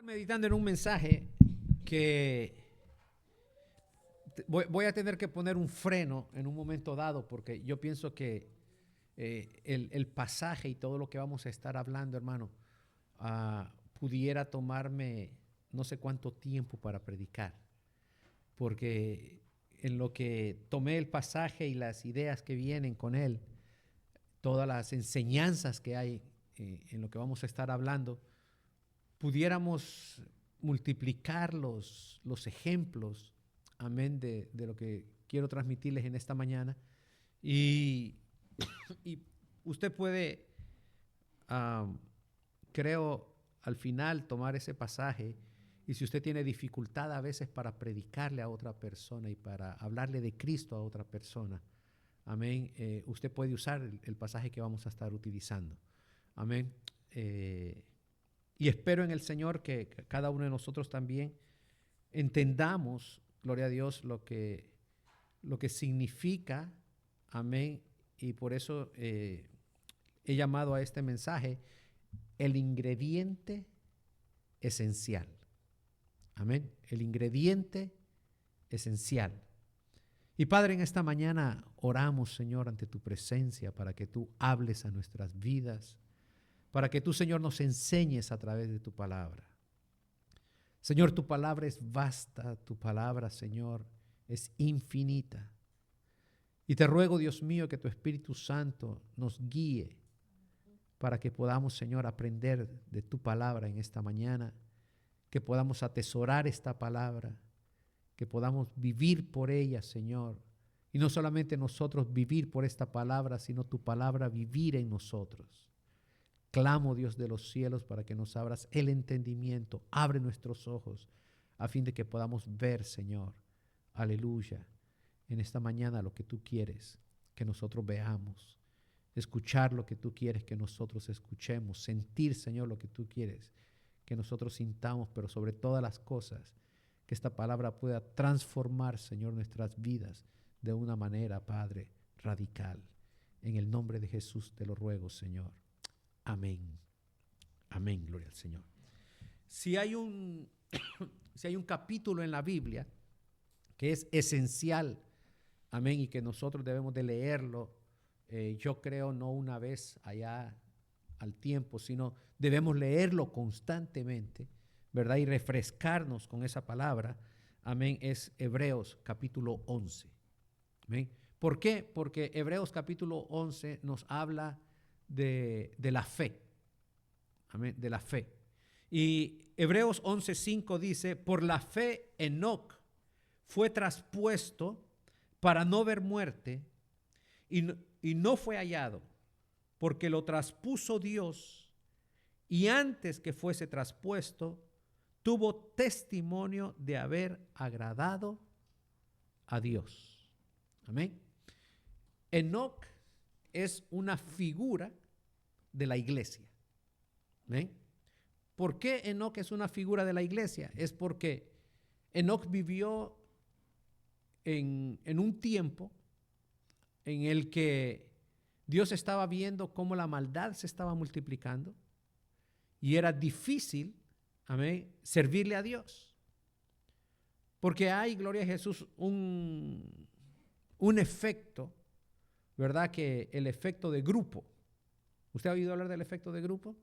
Meditando en un mensaje que voy a tener que poner un freno en un momento dado, porque yo pienso que el pasaje y todo lo que vamos a estar hablando, hermano, pudiera tomarme no sé cuánto tiempo para predicar, porque en lo que tomé el pasaje y las ideas que vienen con él, todas las enseñanzas que hay en lo que vamos a estar hablando, pudiéramos multiplicar los ejemplos, amén, de lo que quiero transmitirles en esta mañana. Y, y usted puede, creo, al final tomar ese pasaje, y si usted tiene dificultad a veces para predicarle a otra persona y para hablarle de Cristo a otra persona, amén, usted puede usar el pasaje que vamos a estar utilizando. Amén. Y espero en el Señor que cada uno de nosotros también entendamos, gloria a Dios, lo que significa, amén. Y por eso he llamado a este mensaje el ingrediente esencial. Amén. El ingrediente esencial. Y Padre, en esta mañana oramos, Señor, ante tu presencia para que tú hables a nuestras vidas, para que tú, Señor, nos enseñes a través de tu palabra. Señor, tu palabra es vasta, tu palabra, Señor, es infinita. Y te ruego, Dios mío, que tu Espíritu Santo nos guíe para que podamos, Señor, aprender de tu palabra en esta mañana, que podamos atesorar esta palabra, que podamos vivir por ella, Señor. Y no solamente nosotros vivir por esta palabra, sino tu palabra vivir en nosotros. Clamo, Dios de los cielos, para que nos abras el entendimiento, abre nuestros ojos, a fin de que podamos ver, Señor, aleluya, en esta mañana lo que tú quieres que nosotros veamos, escuchar lo que tú quieres que nosotros escuchemos, sentir, Señor, lo que tú quieres que nosotros sintamos, pero sobre todas las cosas, que esta palabra pueda transformar, Señor, nuestras vidas de una manera, Padre, radical. En el nombre de Jesús te lo ruego, Señor. Amén. Amén, gloria al Señor. Si hay un capítulo en la Biblia que es esencial, amén, y que nosotros debemos de leerlo, yo creo no una vez allá al tiempo, sino debemos leerlo constantemente, ¿verdad? Y refrescarnos con esa palabra, amén, es Hebreos capítulo 11. Amén. ¿Por qué? Porque Hebreos capítulo 11 nos habla de la fe. Amén, de la fe. Y Hebreos 11:5 dice, por la fe Enoc fue traspuesto para no ver muerte y no fue hallado, porque lo traspuso Dios, y antes que fuese traspuesto, tuvo testimonio de haber agradado a Dios. Amén. Enoc es una figura de la iglesia. ¿Ven? ¿Por qué Enoc es una figura de la iglesia? Es porque Enoc vivió en un tiempo en el que Dios estaba viendo cómo la maldad se estaba multiplicando y era difícil, amén, servirle a Dios. Porque hay, gloria a Jesús, un efecto, ¿verdad? Que el efecto de grupo. ¿Usted ha oído hablar del efecto de grupo?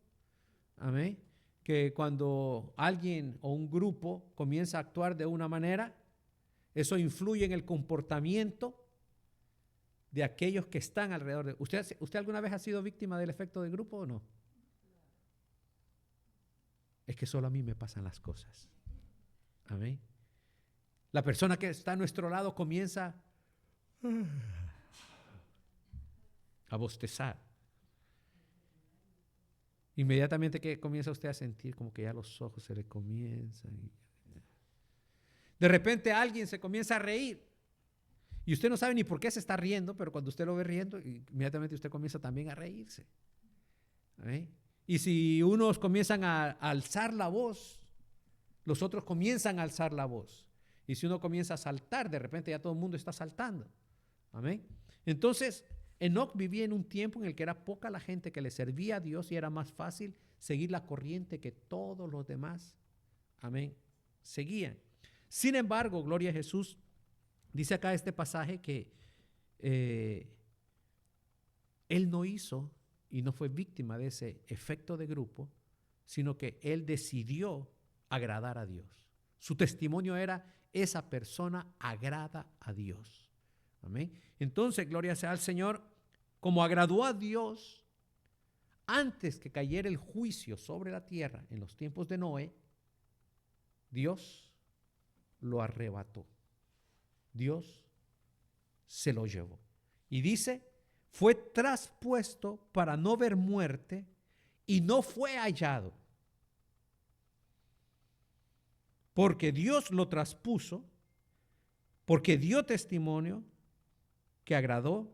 Amén. Que cuando alguien o un grupo comienza a actuar de una manera, eso influye en el comportamiento de aquellos que están alrededor de usted. ¿Usted alguna vez ha sido víctima del efecto de grupo o no? Es que solo a mí me pasan las cosas. Amén. La persona que está a nuestro lado comienza a bostezar. Inmediatamente que comienza usted a sentir como que ya los ojos se le comienzan. De repente alguien se comienza a reír y usted no sabe ni por qué se está riendo, pero cuando usted lo ve riendo, inmediatamente usted comienza también a reírse. ¿Eh? Y si unos comienzan a alzar la voz, los otros comienzan a alzar la voz. Y si uno comienza a saltar, de repente ya todo el mundo está saltando. Amén. Entonces, Enoc vivía en un tiempo en el que era poca la gente que le servía a Dios y era más fácil seguir la corriente que todos los demás amén, seguían. Sin embargo, gloria a Jesús, dice acá este pasaje que él no hizo y no fue víctima de ese efecto de grupo, sino que él decidió agradar a Dios. Su testimonio era: esa persona agrada a Dios. Amén. Entonces, gloria sea al Señor, como agradó a Dios antes que cayera el juicio sobre la tierra en los tiempos de Noé, Dios lo arrebató. Dios se lo llevó. Y dice: fue traspuesto para no ver muerte y no fue hallado. Porque Dios lo traspuso, porque dio testimonio que agradó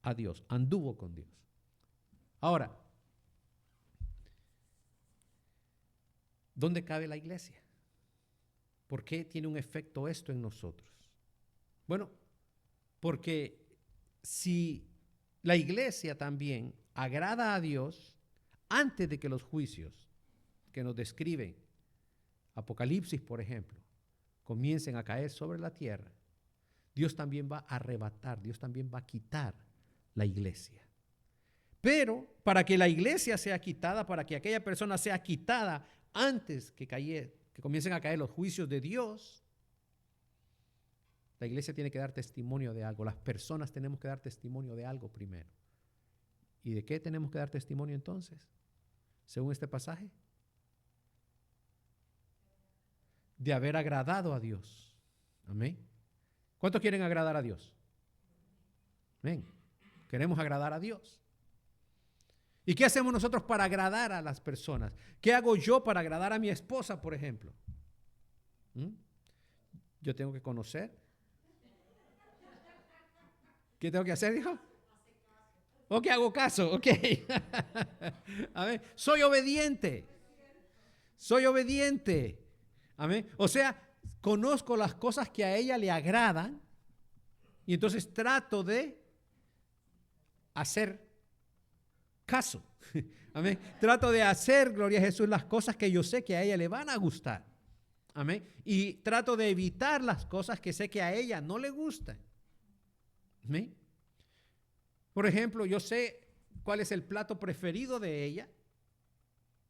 a Dios, anduvo con Dios. Ahora, ¿dónde cabe la iglesia? ¿Por qué tiene un efecto esto en nosotros? Bueno, porque si la iglesia también agrada a Dios, antes de que los juicios que nos describen Apocalipsis, por ejemplo, comiencen a caer sobre la tierra, Dios también va a arrebatar, Dios también va a quitar la iglesia. Pero para que la iglesia sea quitada, para que aquella persona sea quitada antes que comiencen a caer los juicios de Dios, la iglesia tiene que dar testimonio de algo. Las personas tenemos que dar testimonio de algo primero. ¿Y de qué tenemos que dar testimonio entonces? Según este pasaje, de haber agradado a Dios. Amén. ¿Cuántos quieren agradar a Dios? Amén. Queremos agradar a Dios. ¿Y qué hacemos nosotros para agradar a las personas? ¿Qué hago yo para agradar a mi esposa, por ejemplo? Yo tengo que conocer. ¿Qué tengo que hacer, dijo? Ok, hago caso, ok. A ver, soy obediente. Soy obediente. Amén. O sea, conozco las cosas que a ella le agradan y entonces trato de hacer caso. Amén. Trato de hacer, gloria a Jesús, las cosas que yo sé que a ella le van a gustar. Amén. Y trato de evitar las cosas que sé que a ella no le gustan. Amén. Por ejemplo, yo sé cuál es el plato preferido de ella.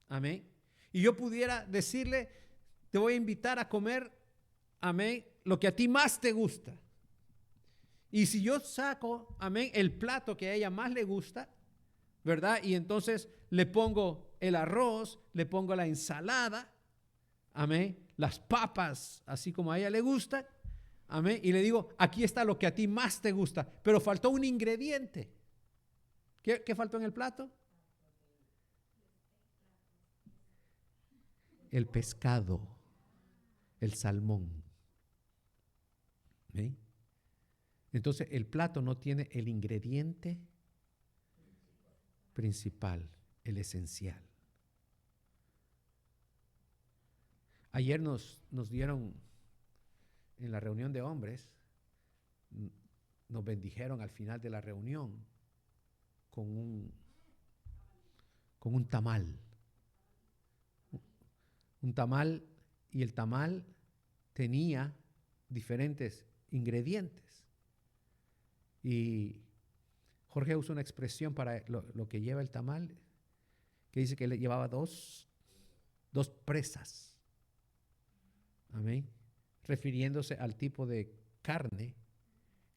Amén. Y yo pudiera decirle: te voy a invitar a comer, amén, lo que a ti más te gusta. Y si yo saco, amén, el plato que a ella más le gusta, ¿verdad? Y entonces le pongo el arroz, le pongo la ensalada, amén, las papas, así como a ella le gusta, amén, y le digo: aquí está lo que a ti más te gusta, pero faltó un ingrediente. ¿Qué faltó en el plato? El pescado, el salmón. ¿Sí? Entonces el plato no tiene el ingrediente principal, el esencial. Ayer nos dieron, en la reunión de hombres, nos bendijeron al final de la reunión con un tamal. Un tamal, y el tamal tenía diferentes ingredientes. Y Jorge usa una expresión para lo que lleva el tamal, que dice que le llevaba dos presas. Amén. Refiriéndose al tipo de carne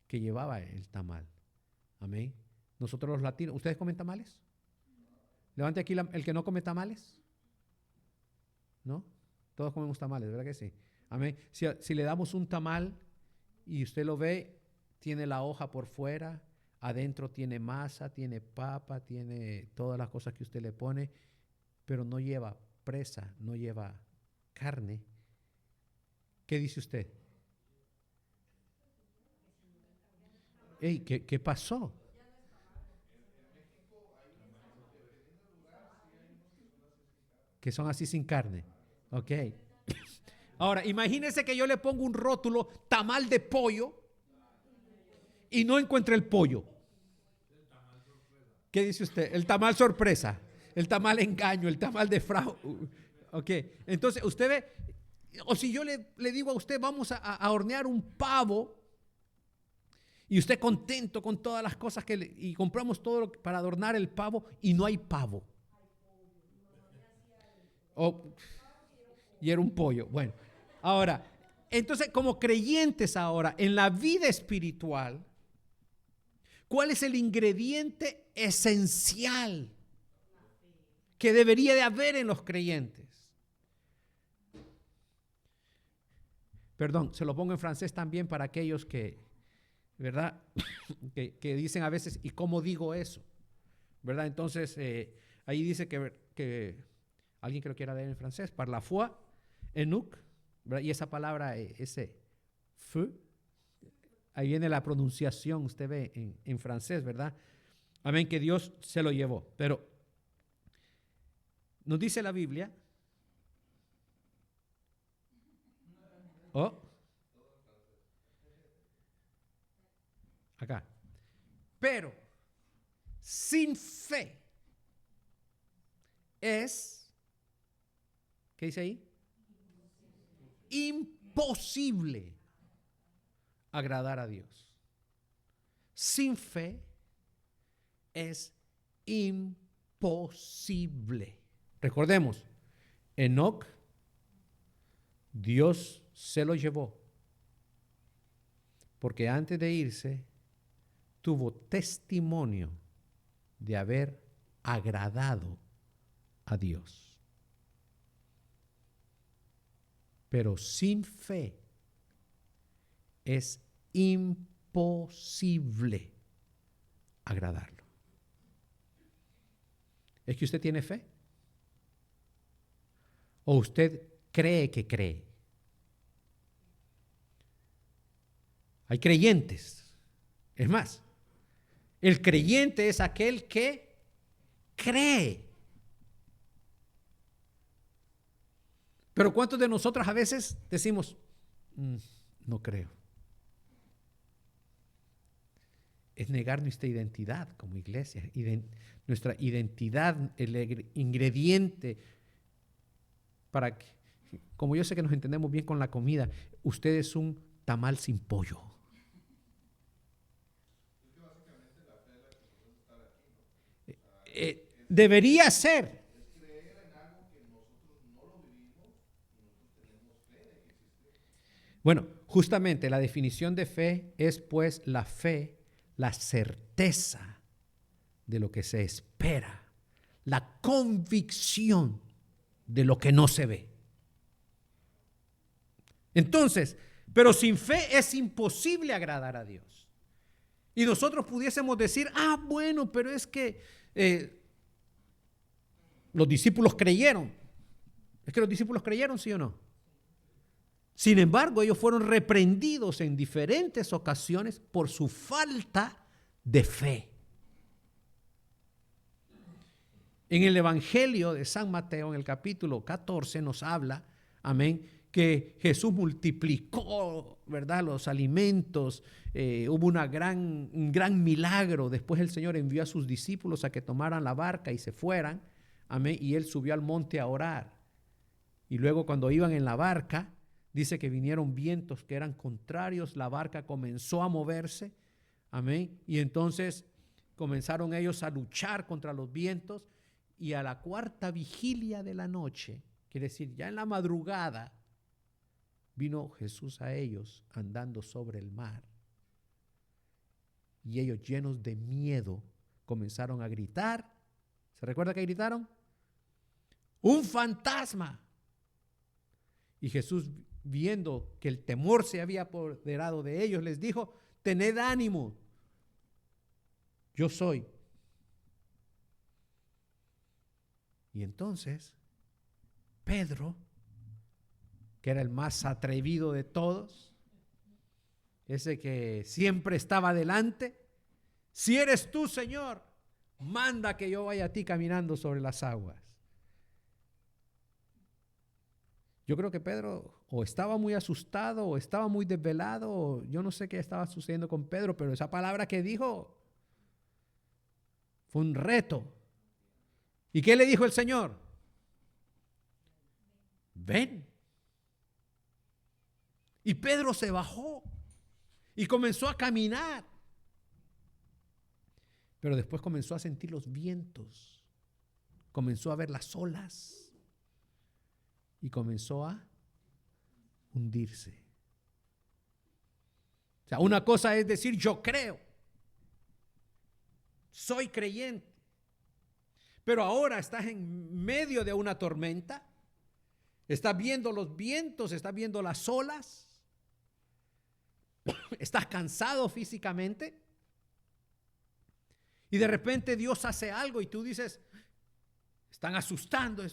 que llevaba el tamal. Amén. Nosotros los latinos, ¿ustedes comen tamales? Levante aquí el que no come tamales. ¿No? Todos comemos tamales, ¿verdad que sí? Amén. Si le damos un tamal y usted lo ve, tiene la hoja por fuera, adentro tiene masa, tiene papa, tiene todas las cosas que usted le pone, pero no lleva presa, no lleva carne. ¿Qué dice usted? Ey, ¿qué pasó? Que son así sin carne. Ok. Ahora, imagínese que yo le pongo un rótulo tamal de pollo y no encuentre el pollo. ¿Qué dice usted? El tamal sorpresa, el tamal engaño, el tamal de fraude. Ok. Entonces, usted ve, O si yo le digo a usted, vamos a hornear un pavo, y usted contento con todas las cosas y compramos todo para adornar el pavo y no hay pavo. Y era un pollo. Bueno, ahora, entonces como creyentes ahora, en la vida espiritual, ¿cuál es el ingrediente esencial que debería de haber en los creyentes? Perdón, se lo pongo en francés también para aquellos que, ¿verdad? que dicen a veces, ¿y cómo digo eso? ¿Verdad? Entonces, ahí dice que alguien que lo quiera leer en francés, par la foi, Enoch, ¿verdad? Y esa palabra, ese feu, ahí viene la pronunciación, usted ve en francés, ¿verdad? Amén, que Dios se lo llevó. Pero nos dice la Biblia, acá, pero sin fe es, ¿qué dice ahí? Imposible agradar a Dios. Sin fe es imposible. Recordemos, Enoc, Dios se lo llevó, porque antes de irse tuvo testimonio de haber agradado a Dios. Pero sin fe es imposible agradarlo. ¿Es que usted tiene fe? ¿O usted cree que cree? Hay creyentes. Es más, el creyente es aquel que cree. Pero ¿cuántos de nosotros a veces decimos, no creo? Es negar nuestra identidad como iglesia, nuestra identidad, el ingrediente para que, como yo sé que nos entendemos bien con la comida, usted es un tamal sin pollo. Debería ser. Bueno, justamente la definición de fe es pues la fe, la certeza de lo que se espera, la convicción de lo que no se ve. Entonces, pero sin fe es imposible agradar a Dios. Y nosotros pudiésemos decir, bueno, pero es que los discípulos creyeron. ¿Es que los discípulos creyeron, sí o no? Sin embargo, ellos fueron reprendidos en diferentes ocasiones por su falta de fe. En el Evangelio de San Mateo, en el capítulo 14, nos habla, amén, que Jesús multiplicó, ¿verdad?, los alimentos, hubo un gran milagro. Después el Señor envió a sus discípulos a que tomaran la barca y se fueran, amén, y Él subió al monte a orar. Y luego cuando iban en la barca, dice que vinieron vientos que eran contrarios, la barca comenzó a moverse, amén, y entonces comenzaron ellos a luchar contra los vientos, y a la cuarta vigilia de la noche, quiere decir ya en la madrugada, vino Jesús a ellos andando sobre el mar, y ellos llenos de miedo comenzaron a gritar. ¿Se recuerda que gritaron? ¡Un fantasma! Y Jesús, viendo que el temor se había apoderado de ellos, les dijo, tened ánimo, yo soy. Y entonces, Pedro, que era el más atrevido de todos, ese que siempre estaba adelante, si eres tú, Señor, manda que yo vaya a ti caminando sobre las aguas. Yo creo que Pedro o estaba muy asustado o estaba muy desvelado, o yo no sé qué estaba sucediendo con Pedro, pero esa palabra que dijo fue un reto. ¿Y qué le dijo el Señor? Ven. Y Pedro se bajó y comenzó a caminar. Pero después comenzó a sentir los vientos, comenzó a ver las olas y comenzó a hundirse. O sea, una cosa es decir yo creo, soy creyente, pero ahora estás en medio de una tormenta, estás viendo los vientos, estás viendo las olas, estás cansado físicamente y de repente Dios hace algo y tú dices, están asustando,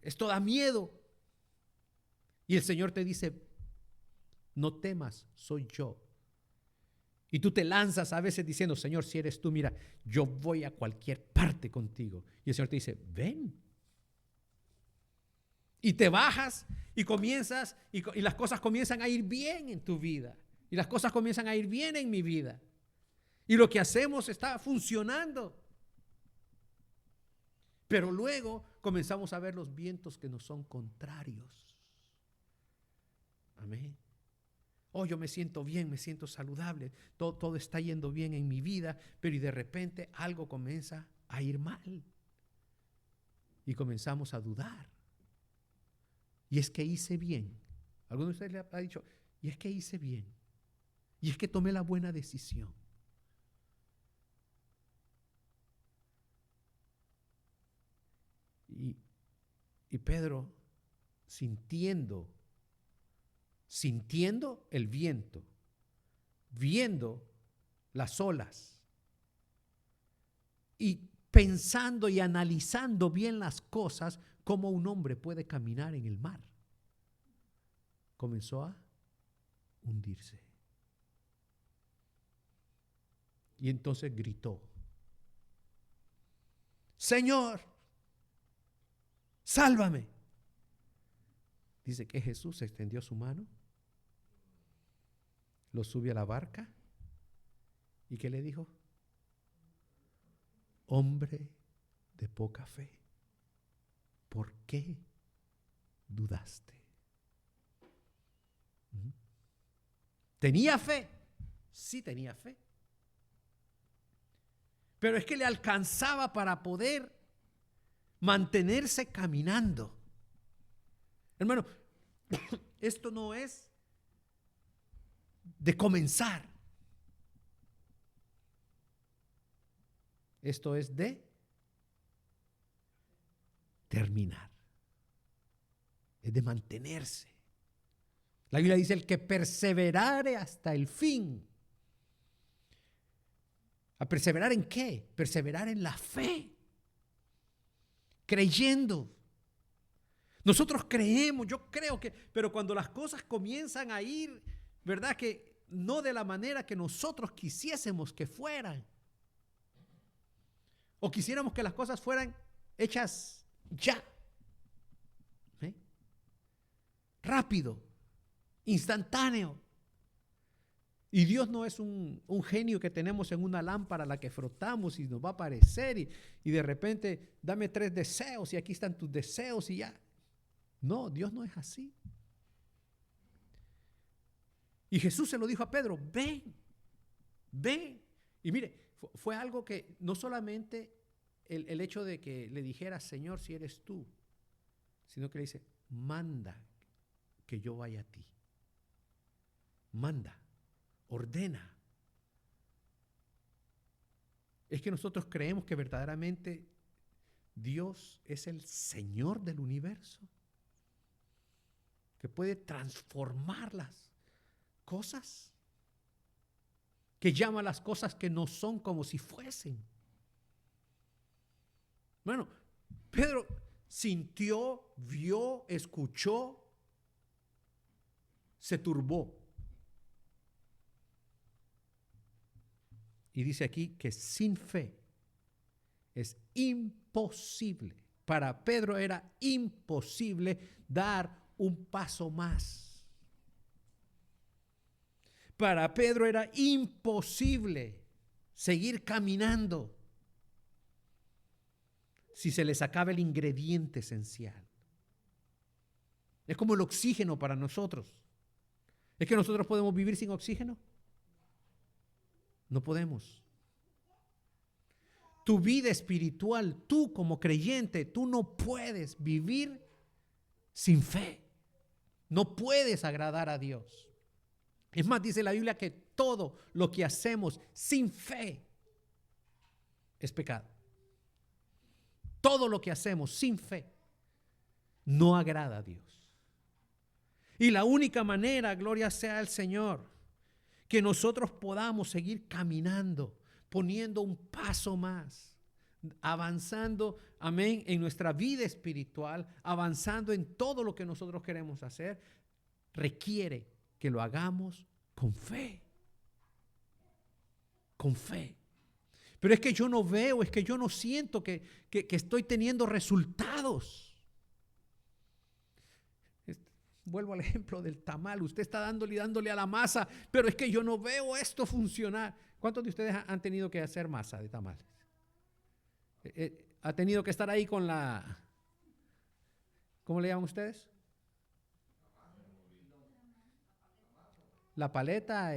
esto da miedo. Y el Señor te dice, no temas, soy yo. Y tú te lanzas a veces diciendo, Señor, si eres tú, mira, yo voy a cualquier parte contigo. Y el Señor te dice, ven. Y te bajas y comienzas, y las cosas comienzan a ir bien en tu vida. Y las cosas comienzan a ir bien en mi vida. Y lo que hacemos está funcionando. Pero luego comenzamos a ver los vientos que nos son contrarios. Amén. Oh, yo me siento bien, me siento saludable, todo está yendo bien en mi vida, pero y de repente algo comienza a ir mal. Y comenzamos a dudar. Y es que hice bien. ¿Alguno de ustedes le ha dicho, y es que hice bien? Y es que tomé la buena decisión. Y Pedro, sintiendo el viento, viendo las olas y pensando y analizando bien las cosas, cómo un hombre puede caminar en el mar, comenzó a hundirse. Y entonces gritó, Señor, sálvame. Dice que Jesús extendió su mano, lo sube a la barca y ¿qué le dijo? Hombre de poca fe, ¿por qué dudaste? ¿Tenía fe? Sí tenía fe. Pero es que le alcanzaba para poder mantenerse caminando. Hermano, esto no es de comenzar. Esto es de terminar. Es de mantenerse. La Biblia dice, el que perseverare hasta el fin. ¿A perseverar en qué? Perseverar en la fe. Creyendo. Nosotros creemos, yo creo que, pero cuando las cosas comienzan a ir, ¿verdad? Que no de la manera que nosotros quisiésemos que fueran. O quisiéramos que las cosas fueran hechas ya. ¿Eh? Rápido, instantáneo. Y Dios no es un genio que tenemos en una lámpara a la que frotamos y nos va a aparecer y de repente dame 3 deseos y aquí están tus deseos y ya. No, Dios no es así. Y Jesús se lo dijo a Pedro, ven, ven. Y mire, fue algo que no solamente el hecho de que le dijera, Señor, si eres tú, sino que le dice, manda que yo vaya a ti. Manda, ordena. Es que nosotros creemos que verdaderamente Dios es el Señor del universo, que puede transformar las cosas, que llama las cosas que no son como si fuesen. Bueno, Pedro sintió, vio, escuchó, se turbó. Y dice aquí que sin fe es imposible. Para Pedro era imposible dar un paso más. Para Pedro era imposible seguir caminando si se le sacaba el ingrediente esencial. Es como el oxígeno para nosotros. ¿Es que nosotros podemos vivir sin oxígeno? No podemos. Tu vida espiritual, tú como creyente, tú no puedes vivir sin fe. No puedes agradar a Dios. Es más, dice la Biblia que todo lo que hacemos sin fe es pecado. Todo lo que hacemos sin fe no agrada a Dios. Y la única manera, gloria sea al Señor, que nosotros podamos seguir caminando, poniendo un paso más, avanzando, amén, en nuestra vida espiritual, avanzando en todo lo que nosotros queremos hacer, requiere que lo hagamos con fe. Con fe. Pero es que yo no veo, es que yo no siento que estoy teniendo resultados. Vuelvo al ejemplo del tamal. Usted está dándole a la masa, pero es que yo no veo esto funcionar. ¿Cuántos de ustedes han tenido que hacer masa de tamales? ¿Ha tenido que estar ahí con la... ¿Cómo le llaman ustedes? La paleta,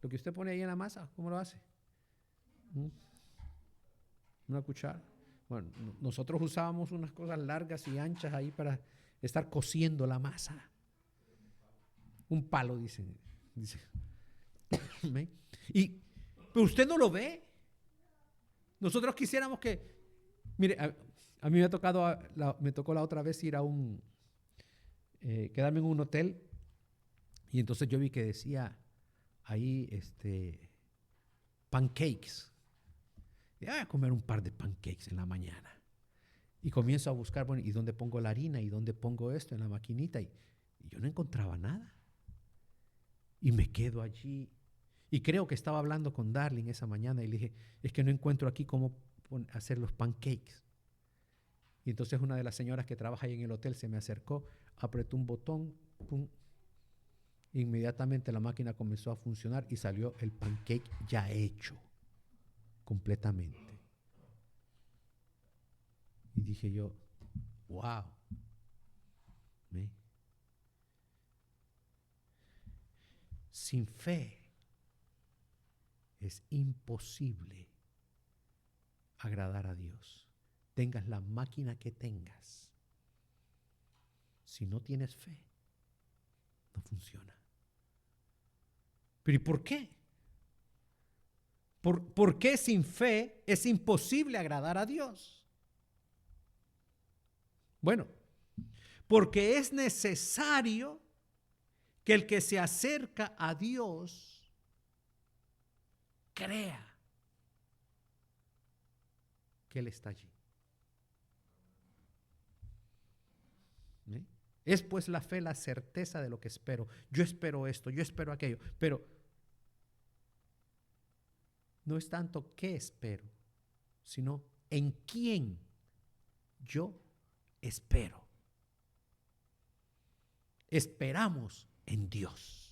lo que usted pone ahí en la masa, ¿cómo lo hace? Una cuchara. Bueno, nosotros usábamos unas cosas largas y anchas ahí para estar cociendo la masa. Un palo, dice. Pero usted no lo ve. Nosotros quisiéramos que, mire, a mí me tocó la otra vez ir a quedarme en un hotel, y entonces yo vi que decía ahí, pancakes. Y voy a comer un par de pancakes en la mañana. Y comienzo a buscar, bueno, ¿y dónde pongo la harina? ¿Y dónde pongo esto en la maquinita? Y yo no encontraba nada. Y me quedo allí. Y creo que estaba hablando con Darling esa mañana y le dije, es que no encuentro aquí cómo hacer los pancakes. Y entonces una de las señoras que trabaja ahí en el hotel se me acercó, apretó un botón, pum. Inmediatamente la máquina comenzó a funcionar y salió el pancake ya hecho, completamente. Y dije yo, wow. ¿Ve? Sin fe es imposible agradar a Dios. Tengas la máquina que tengas. Si no tienes fe, no funciona. ¿Pero y por qué? ¿Por qué sin fe es imposible agradar a Dios? Bueno, porque es necesario que el que se acerca a Dios crea que Él está allí. ¿Sí? Es pues la fe la certeza de lo que espero. Yo espero esto, yo espero aquello, pero no es tanto qué espero, sino en quién yo espero. Esperamos en Dios.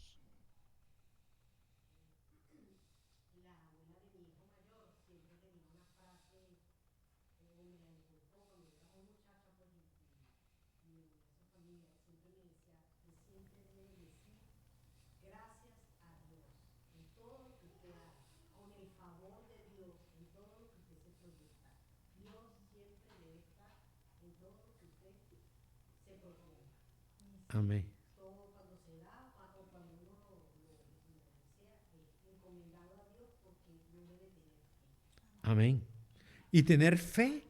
Amén. Amén. Y tener fe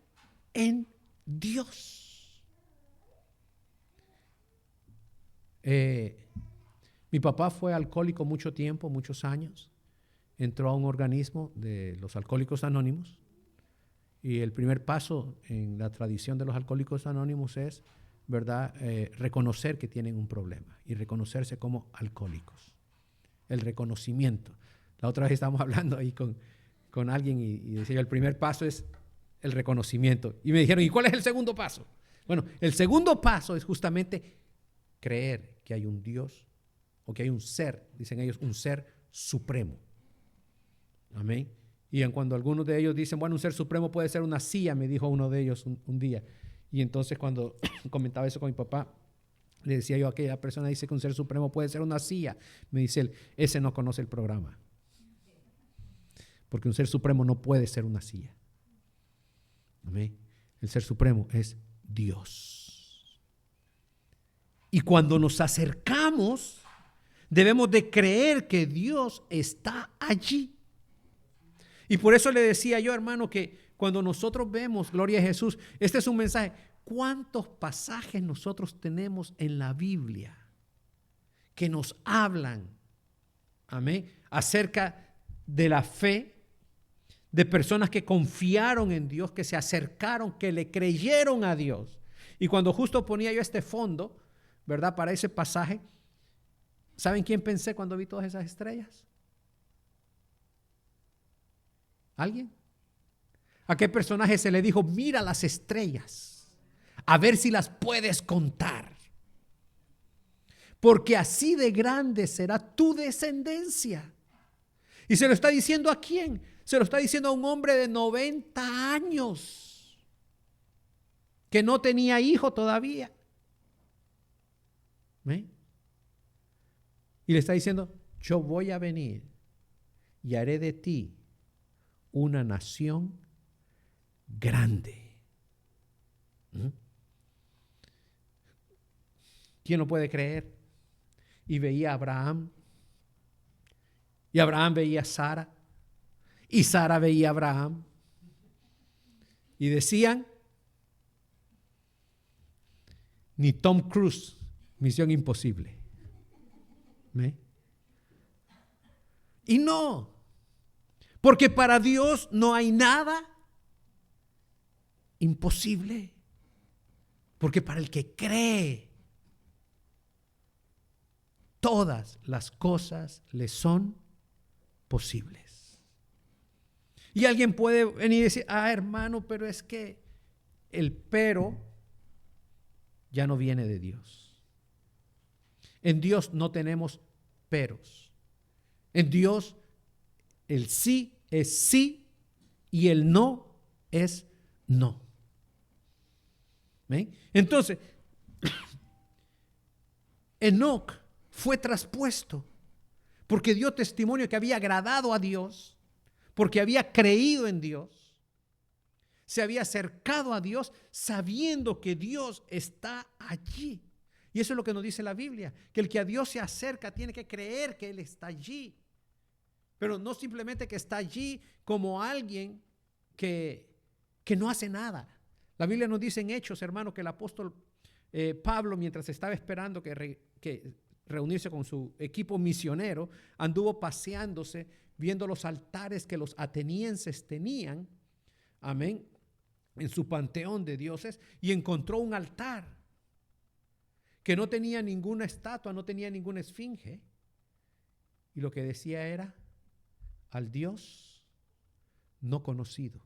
en Dios. Mi papá fue alcohólico mucho tiempo, muchos años. Entró a un organismo de los Alcohólicos Anónimos. Y el primer paso en la tradición de los Alcohólicos Anónimos es, ¿verdad?, reconocer que tienen un problema y reconocerse como alcohólicos. El reconocimiento. La otra vez estábamos hablando ahí con alguien y decía, el primer paso es el reconocimiento. Y me dijeron, ¿y cuál es el segundo paso? Bueno, el segundo paso es justamente creer que hay un Dios o que hay un ser, dicen ellos, un ser supremo. Amén. Y cuando algunos de ellos dicen, bueno, un ser supremo puede ser una silla, me dijo uno de ellos un día. Y entonces cuando comentaba eso con mi papá, Le decía yo a aquella persona, dice que un ser supremo puede ser una silla. Me dice él, ese no conoce el programa. Porque un ser supremo no puede ser una silla. Amén. El ser supremo es Dios. Y cuando nos acercamos, debemos de creer que Dios está allí. Y por eso le decía yo, hermano, que cuando nosotros vemos, gloria a Jesús, este es un mensaje. ¿Cuántos pasajes nosotros tenemos en la Biblia que nos hablan, amén, acerca de la fe, de personas que confiaron en Dios, que se acercaron, que le creyeron a Dios? Y cuando justo ponía yo este fondo, ¿verdad?, para ese pasaje, ¿saben quién pensé cuando vi todas esas estrellas? ¿Alguien? ¿A qué personaje se le dijo, mira las estrellas, a ver si las puedes contar? Porque así de grande será tu descendencia. ¿Y se lo está diciendo a quién? Se lo está diciendo a un hombre de 90 años que no tenía hijo todavía. ¿Ven? Y le está diciendo, yo voy a venir y haré de ti una nación grande. ¿Quién lo puede creer? Y veía a Abraham, y Abraham veía a Sara, y Sara veía a Abraham, y decían, ni Tom Cruise, Misión Imposible. ¿Ve? Y no, porque para Dios no hay nada imposible, porque para el que cree, todas las cosas le son posibles. Y alguien puede venir y decir, hermano, pero es que el pero ya no viene de Dios. En Dios no tenemos peros. En Dios el sí es sí y el no es no. ¿Ven? Entonces, Enoc fue traspuesto porque dio testimonio que había agradado a Dios, porque había creído en Dios, se había acercado a Dios sabiendo que Dios está allí. Y eso es lo que nos dice la Biblia, que el que a Dios se acerca tiene que creer que Él está allí. Pero no simplemente que está allí como alguien que no hace nada. La Biblia nos dice en Hechos, hermano, que el apóstol Pablo, mientras estaba esperando que reunirse con su equipo misionero, anduvo paseándose, viendo los altares que los atenienses tenían, amén, en su panteón de dioses, y encontró un altar que no tenía ninguna estatua, no tenía ninguna esfinge, y lo que decía era al Dios no conocido.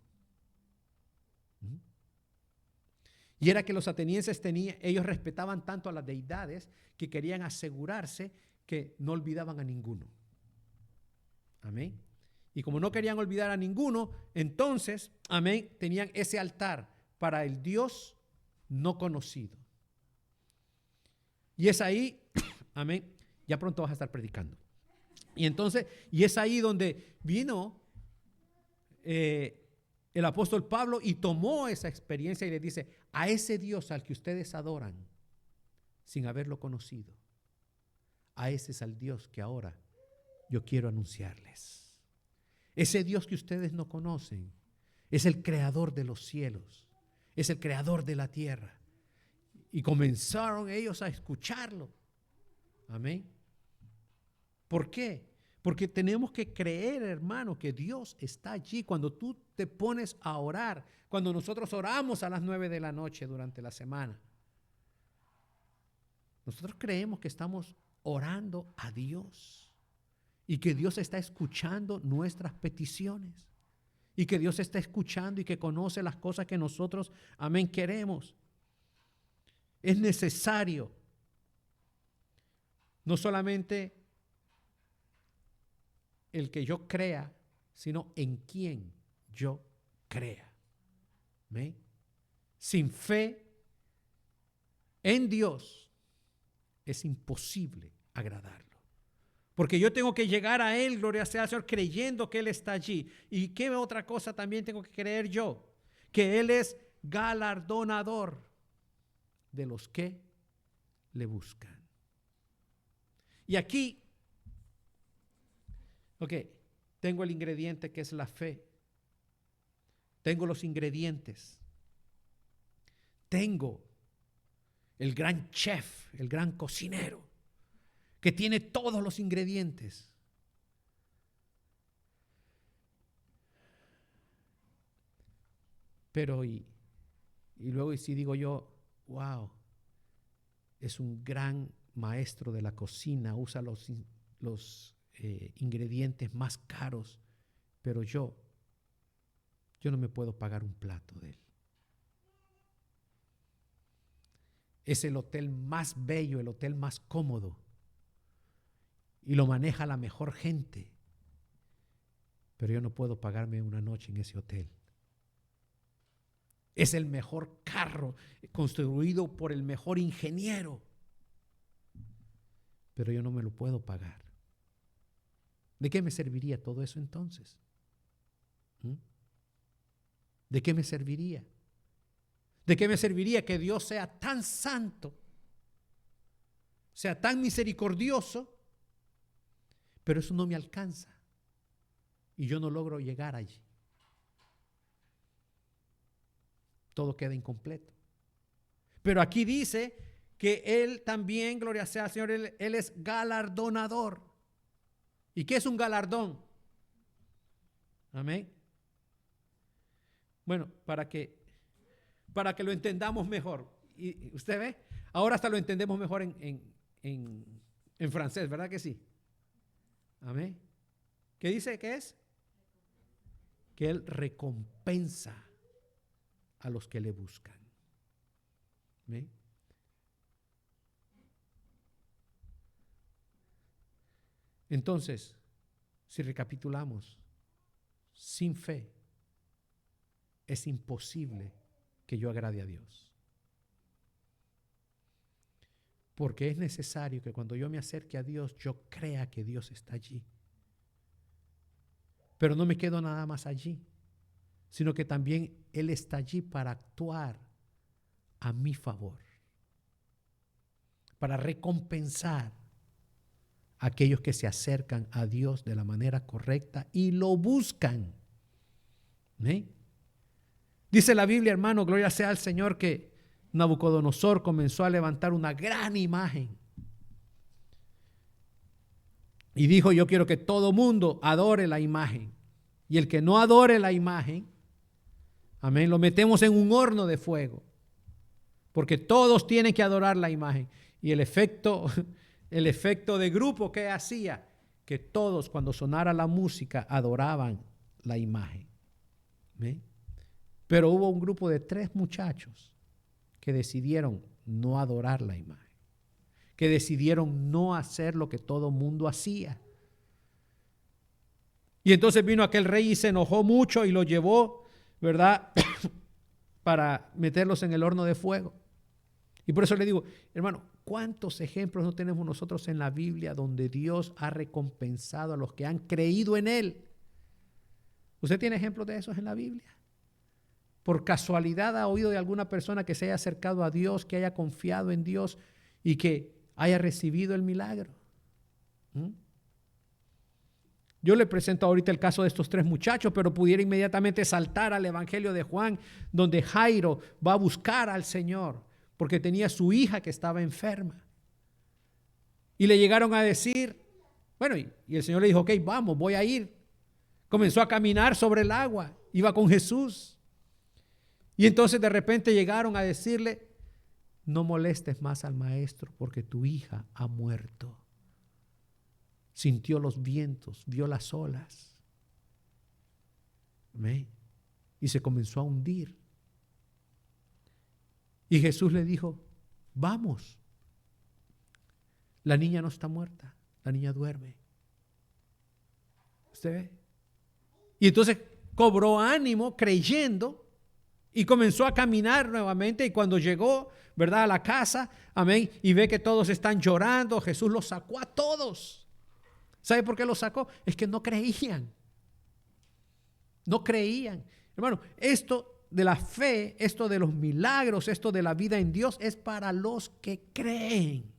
Y era que los atenienses ellos respetaban tanto a las deidades que querían asegurarse que no olvidaban a ninguno. Amén. Y como no querían olvidar a ninguno, entonces, amén, tenían ese altar para el Dios no conocido. Y es ahí, amén, ya pronto vas a estar predicando. Y entonces, y es ahí donde vino el apóstol Pablo y tomó esa experiencia y le dice, a ese Dios al que ustedes adoran sin haberlo conocido, a ese es al Dios que ahora yo quiero anunciarles. Ese Dios que ustedes no conocen es el creador de los cielos, es el creador de la tierra. Y comenzaron ellos a escucharlo. Amén. ¿Por qué? Porque tenemos que creer, hermano, que Dios está allí. Cuando tú te pones a orar, cuando nosotros oramos a las 9 de la noche durante la semana, nosotros creemos que estamos orando a Dios y que Dios está escuchando nuestras peticiones y que Dios está escuchando y que conoce las cosas que nosotros, amén, queremos. Es necesario no solamente el que yo crea, sino en quién yo crea. ¿Ven? Sin fe en Dios es imposible agradarlo. Porque yo tengo que llegar a Él, gloria sea al Señor, creyendo que Él está allí. ¿Y qué otra cosa también tengo que creer yo? Que Él es galardonador de los que le buscan. Y aquí, tengo el ingrediente que es la fe. Tengo los ingredientes. Tengo el gran chef, el gran cocinero, que tiene todos los ingredientes. Pero y luego y si digo yo, wow, es un gran maestro de la cocina, usa los ingredientes más caros, pero yo no me puedo pagar un plato de él. Es el hotel más bello, el hotel más cómodo, y lo maneja la mejor gente, pero yo no puedo pagarme una noche en ese hotel. Es el mejor carro construido por el mejor ingeniero, pero yo no me lo puedo pagar. ¿De qué me serviría todo eso entonces? ¿De qué me serviría? ¿De qué me serviría que Dios sea tan santo, sea tan misericordioso, pero eso no me alcanza y yo no logro llegar allí? Todo queda incompleto. Pero aquí dice que Él también, gloria sea al Señor, Él es galardonador. ¿Y qué es un galardón? Amén. Bueno, para que lo entendamos mejor. Y usted ve, ahora hasta lo entendemos mejor en francés, ¿verdad que sí? Amén. ¿Qué dice que es? Que Él recompensa a los que le buscan. ¿Amén? Entonces, si recapitulamos, sin fe es imposible que yo agrade a Dios. Porque es necesario que cuando yo me acerque a Dios, yo crea que Dios está allí. Pero no me quedo nada más allí, sino que también Él está allí para actuar a mi favor, para recompensar a aquellos que se acercan a Dios de la manera correcta y lo buscan. ¿Sí? Dice la Biblia, hermano, gloria sea al Señor, que Nabucodonosor comenzó a levantar una gran imagen. Y dijo, yo quiero que todo mundo adore la imagen. Y el que no adore la imagen, amén, lo metemos en un horno de fuego. Porque todos tienen que adorar la imagen. Y el efecto de grupo, ¿qué hacía? Que todos, cuando sonara la música, adoraban la imagen. ¿Ven? Pero hubo un grupo de 3 muchachos que decidieron no adorar la imagen, que decidieron no hacer lo que todo mundo hacía. Y entonces vino aquel rey y se enojó mucho y lo llevó, ¿verdad?, para meterlos en el horno de fuego. Y por eso le digo, hermano, ¿cuántos ejemplos no tenemos nosotros en la Biblia donde Dios ha recompensado a los que han creído en Él? ¿Usted tiene ejemplos de esos en la Biblia? ¿Por casualidad ha oído de alguna persona que se haya acercado a Dios, que haya confiado en Dios y que haya recibido el milagro? Yo le presento ahorita el caso de estos 3 muchachos, pero pudiera inmediatamente saltar al Evangelio de Juan, donde Jairo va a buscar al Señor porque tenía su hija que estaba enferma. Y le llegaron a decir, bueno, y el Señor le dijo, ok, vamos, voy a ir. Comenzó a caminar sobre el agua, iba con Jesús. Y entonces de repente llegaron a decirle, no molestes más al maestro porque tu hija ha muerto. Sintió los vientos, vio las olas. ¿Ve? Y se comenzó a hundir. Y Jesús le dijo, vamos. La niña no está muerta, la niña duerme. ¿Usted ve? Y entonces cobró ánimo creyendo Y comenzó a caminar nuevamente y cuando llegó, ¿verdad?, a la casa, amén, y ve que todos están llorando, Jesús los sacó a todos. ¿Sabe por qué los sacó? Es que no creían. No creían. Hermano, esto de la fe, esto de los milagros, esto de la vida en Dios es para los que creen.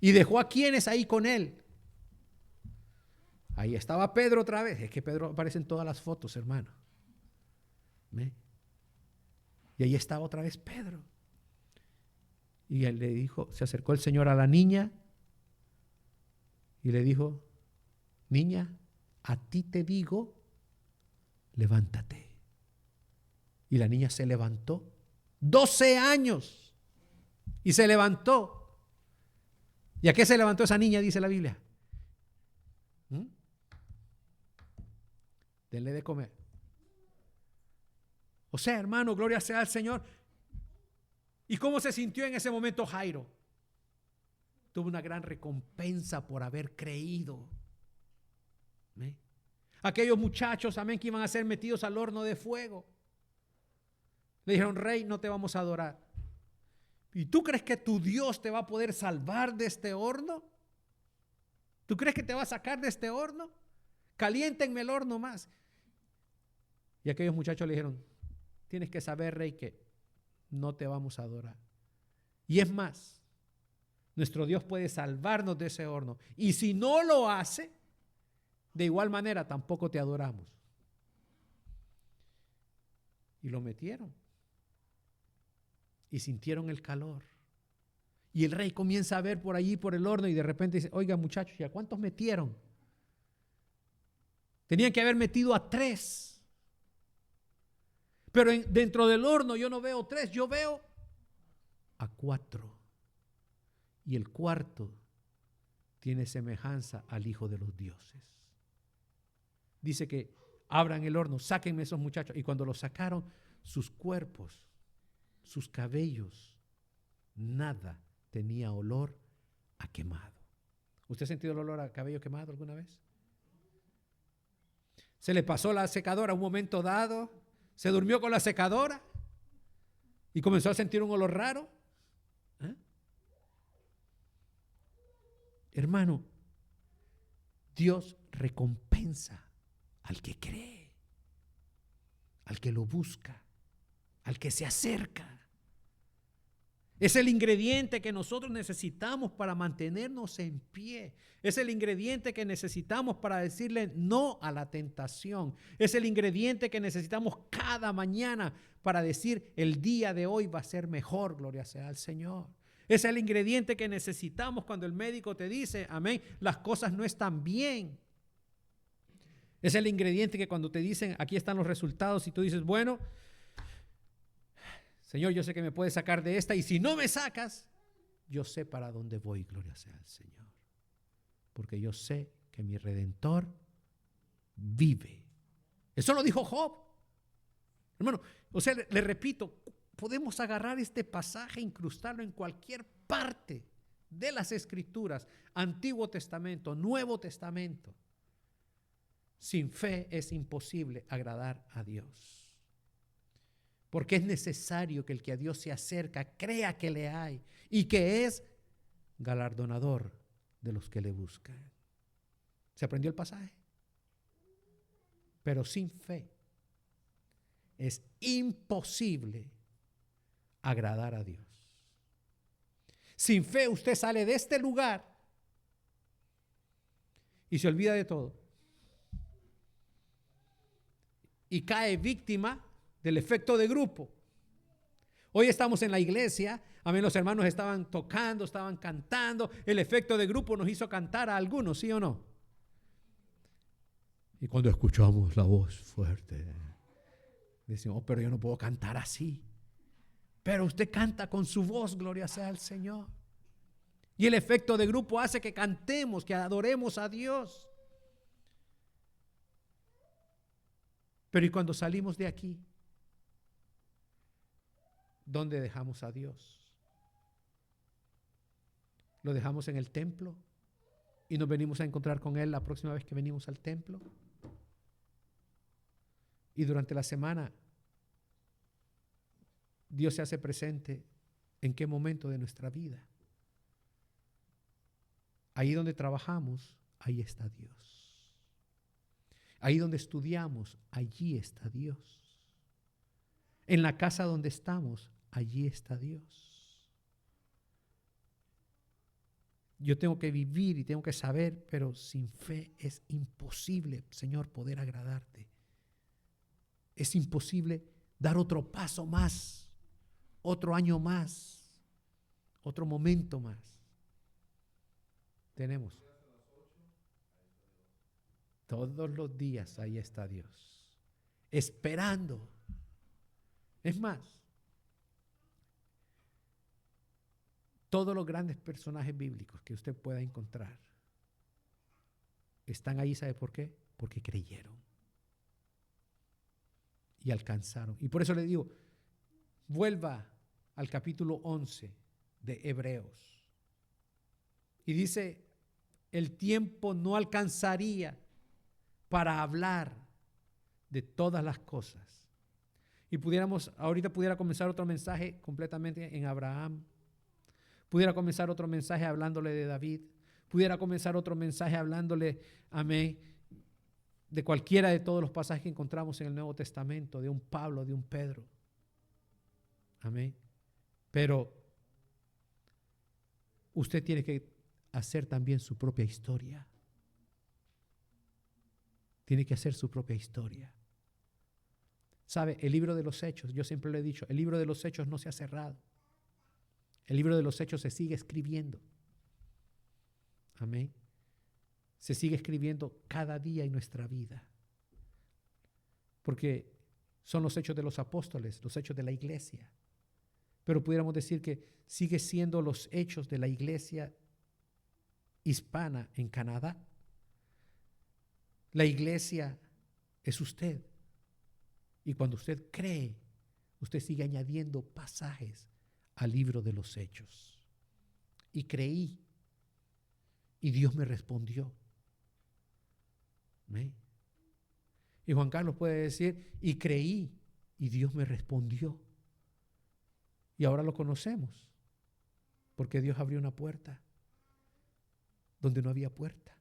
Y dejó a quienes ahí con él. Ahí estaba Pedro otra vez. Es que Pedro aparece en todas las fotos, hermano. ¿Ve? Y ahí estaba otra vez Pedro. Y él le dijo, se acercó el Señor a la niña y le dijo, niña, a ti te digo, levántate. Y la niña se levantó, 12 años, y se levantó. ¿Y a qué se levantó esa niña, dice la Biblia? Denle de comer. O sea, hermano, gloria sea al Señor. ¿Y cómo se sintió en ese momento Jairo? Tuvo una gran recompensa por haber creído. ¿Ve? Aquellos muchachos, amén, que iban a ser metidos al horno de fuego, le dijeron, rey, no te vamos a adorar. ¿Y tú crees que tu Dios te va a poder salvar de este horno? ¿Tú crees que te va a sacar de este horno? Caliéntenme el horno más. Y aquellos muchachos le dijeron, tienes que saber, rey, que no te vamos a adorar. Y es más, nuestro Dios puede salvarnos de ese horno. Y si no lo hace, de igual manera tampoco te adoramos. Y lo metieron. Y sintieron el calor. Y el rey comienza a ver por allí, por el horno, y de repente dice, oiga muchachos, ¿y a cuántos metieron? Tenían que haber metido a 3. Pero dentro del horno yo no veo 3, yo veo a 4. Y el cuarto tiene semejanza al Hijo de los dioses. Dice que abran el horno, sáquenme esos muchachos. Y cuando los sacaron, sus cuerpos, sus cabellos, nada tenía olor a quemado. ¿Usted ha sentido el olor a cabello quemado alguna vez? Se le pasó la secadora a un momento dado, se durmió con la secadora y comenzó a sentir un olor raro. ¿Eh? Hermano, Dios recompensa al que cree, al que lo busca, al que se acerca. Es el ingrediente que nosotros necesitamos para mantenernos en pie. Es el ingrediente que necesitamos para decirle no a la tentación. Es el ingrediente que necesitamos cada mañana para decir el día de hoy va a ser mejor, gloria sea al Señor. Es el ingrediente que necesitamos cuando el médico te dice, amén, las cosas no están bien. Es el ingrediente que cuando te dicen, aquí están los resultados y tú dices, bueno, Señor, yo sé que me puedes sacar de esta y si no me sacas, yo sé para dónde voy, gloria sea al Señor. Porque yo sé que mi Redentor vive. Eso lo dijo Job. Hermano, o sea, le repito, podemos agarrar este pasaje e incrustarlo en cualquier parte de las Escrituras, Antiguo Testamento, Nuevo Testamento. Sin fe es imposible agradar a Dios. Porque es necesario que el que a Dios se acerca crea que le hay y que es galardonador de los que le buscan. ¿Se aprendió el pasaje? Pero sin fe es imposible agradar a Dios. Sin fe usted sale de este lugar y se olvida de todo. Y cae víctima del efecto de grupo. Hoy estamos en la iglesia, amén, los hermanos estaban tocando, estaban cantando, el efecto de grupo nos hizo cantar a algunos, ¿sí o no? Y cuando escuchamos la voz fuerte, decimos, oh, pero yo no puedo cantar así. Pero usted canta con su voz, gloria sea al Señor. Y el efecto de grupo hace que cantemos, que adoremos a Dios. Pero ¿y cuando salimos de aquí? ¿Dónde dejamos a Dios? ¿Lo dejamos en el templo y nos venimos a encontrar con Él la próxima vez que venimos al templo? Y durante la semana Dios se hace presente en qué momento de nuestra vida. Ahí donde trabajamos, ahí está Dios. Ahí donde estudiamos, allí está Dios. En la casa donde estamos, allí está Dios. Yo tengo que vivir y tengo que saber, pero sin fe es imposible, Señor, poder agradarte. Es imposible dar otro paso más, otro año más, otro momento más. Tenemos todos los días, ahí está Dios, esperando. Es más, todos los grandes personajes bíblicos que usted pueda encontrar están ahí, ¿sabe por qué? Porque creyeron y alcanzaron. Y por eso le digo, vuelva al capítulo 11 de Hebreos. Y dice, el tiempo no alcanzaría para hablar de todas las cosas. Y ahorita pudiera comenzar otro mensaje completamente en Abraham. Pudiera comenzar otro mensaje hablándole de David. Pudiera comenzar otro mensaje hablándole, amén, de cualquiera de todos los pasajes que encontramos en el Nuevo Testamento, de un Pablo, de un Pedro. Amén. Pero usted tiene que hacer también su propia historia. Tiene que hacer su propia historia. ¿Sabe? El libro de los Hechos, yo siempre le he dicho, el libro de los Hechos no se ha cerrado. El libro de los Hechos se sigue escribiendo. Amén. Se sigue escribiendo cada día en nuestra vida. Porque son los hechos de los apóstoles, los hechos de la iglesia. Pero pudiéramos decir que sigue siendo los hechos de la iglesia hispana en Canadá. La iglesia es usted. Y cuando usted cree, usted sigue añadiendo pasajes al libro de los hechos. Y creí. Y Dios me respondió. ¿Ve? Y Juan Carlos puede decir, y creí, y Dios me respondió. Y ahora lo conocemos, porque Dios abrió una puerta donde no había puerta.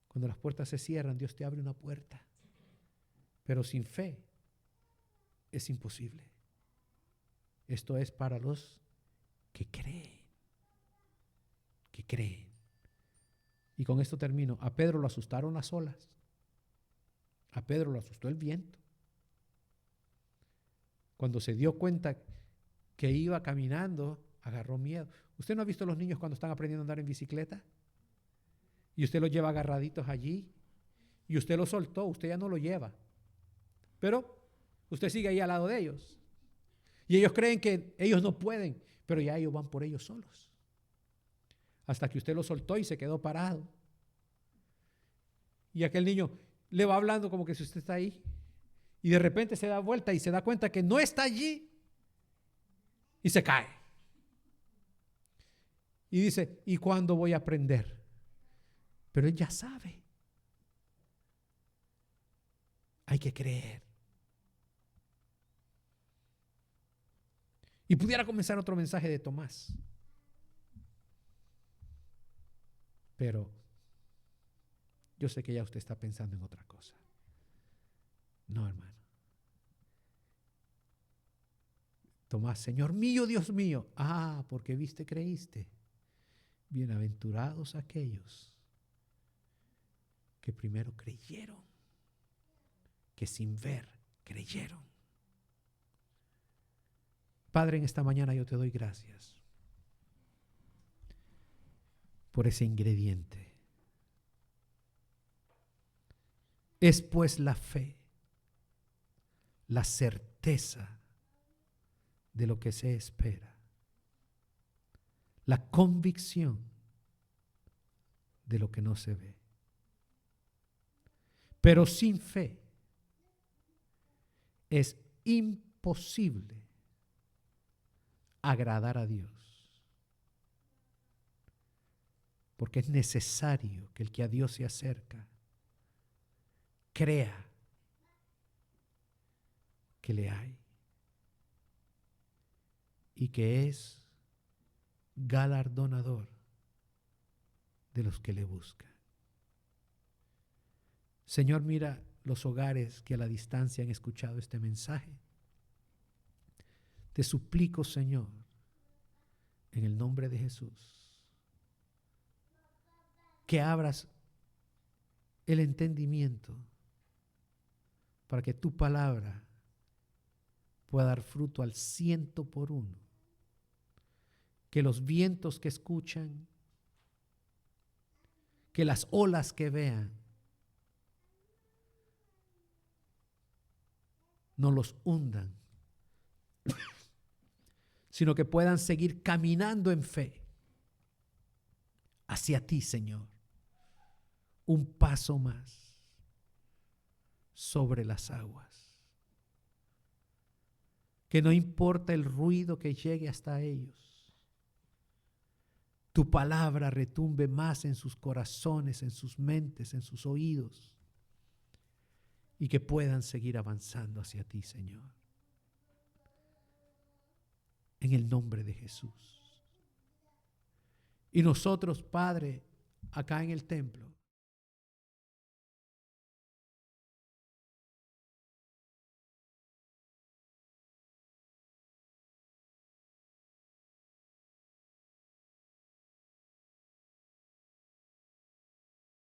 Cuando las puertas se cierran, Dios te abre una puerta. Pero sin fe es imposible. Esto es para los que creen. Que creen. Y con esto termino. A Pedro lo asustaron las olas. A Pedro lo asustó el viento. Cuando se dio cuenta que iba caminando, agarró miedo. ¿Usted no ha visto a los niños cuando están aprendiendo a andar en bicicleta? Y usted los lleva agarraditos allí. Y usted los soltó, usted ya no lo lleva. Pero usted sigue ahí al lado de ellos. Y ellos creen que ellos no pueden, pero ya ellos van por ellos solos. Hasta que usted lo soltó y se quedó parado. Y aquel niño le va hablando como que si usted está ahí. Y de repente se da vuelta y se da cuenta que no está allí. Y se cae. Y dice, ¿y cuándo voy a aprender? Pero él ya sabe. Hay que creer. Y pudiera comenzar otro mensaje de Tomás. Pero yo sé que ya usted está pensando en otra cosa. No, hermano. Tomás, Señor mío, Dios mío. Ah, porque viste, creíste. Bienaventurados aquellos que primero creyeron, que sin ver creyeron. Padre, en esta mañana yo te doy gracias por ese ingrediente. Es pues la fe, la certeza de lo que se espera, la convicción de lo que no se ve. Pero sin fe es imposible agradar a Dios. Porque es necesario que el que a Dios se acerca crea que le hay. y que es galardonador de los que le buscan. Señor, mira los hogares que a la distancia han escuchado este mensaje. Te suplico, Señor, en el nombre de Jesús, que abras el entendimiento para que tu palabra pueda dar fruto al 100%. Que los vientos que escuchan, que las olas que vean, no los hundan, sino que puedan seguir caminando en fe hacia ti, Señor. Un paso más sobre las aguas. Que no importa el ruido que llegue hasta ellos, tu palabra retumbe más en sus corazones, en sus mentes, en sus oídos, y que puedan seguir avanzando hacia ti, Señor. En el nombre de Jesús. Y nosotros, Padre, acá en el templo,